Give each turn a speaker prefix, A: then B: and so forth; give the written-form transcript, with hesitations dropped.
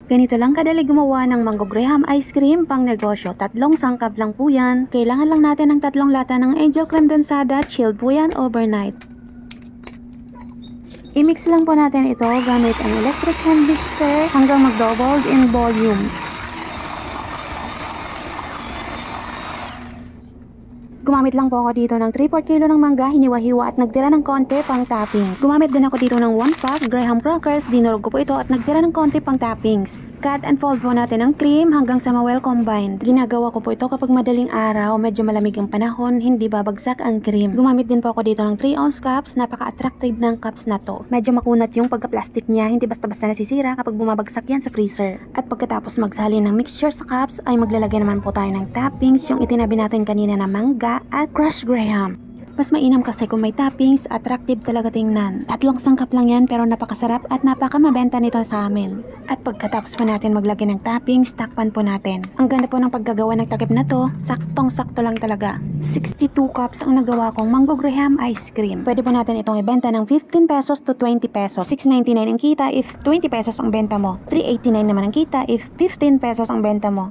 A: Ganito lang kadali gumawa ng Mango Graham ice cream pang negosyo. 3 sangkap lang po yan. Kailangan lang natin ng 3 lata ng Angel Condensada, chilled po yan overnight. I-mix lang po natin ito gamit ang electric hand mixer hanggang mag-double in volume. Gumamit lang po ako dito ng 3/4 kilo ng mangga, hiniwa-hiwa at nagtira ng konti pang toppings. Gumamit din ako dito ng 1 pack Graham crackers, dinurog ko po ito at nagtira ng konti pang toppings. Cut and fold po natin ang cream hanggang sa ma-well combined. Ginagawa ko po ito kapag madaling araw, medyo malamig ang panahon, hindi babagsak ang cream. Gumamit din po ako dito ng 3 ounce cups, napaka-attractive ng cups na to. Medyo makunat yung pagka-plastic niya, hindi basta-basta nasisira kapag bumabagsak yan sa freezer. At pagkatapos magsalin ng mixture sa cups, ay maglalagay naman po tayo ng toppings, yung itinabi natin kanina na mangga at crushed graham. Mas mainam kasi kung may toppings, attractive talaga tingnan. 3 sangkap lang yan pero napakasarap at napakamabenta nito sa amin. At pagkatapos po natin maglagay ng toppings, takpan po natin. Ang ganda po ng paggagawa ng takip na to, saktong-sakto lang talaga. 62 cups ang nagawa kong Mango Graham ice cream. Pwede po natin itong ibenta ng 15 pesos to 20 pesos. 6.99 ang kita if 20 pesos ang benta mo. 3.89 naman ang kita if 15 pesos ang benta mo.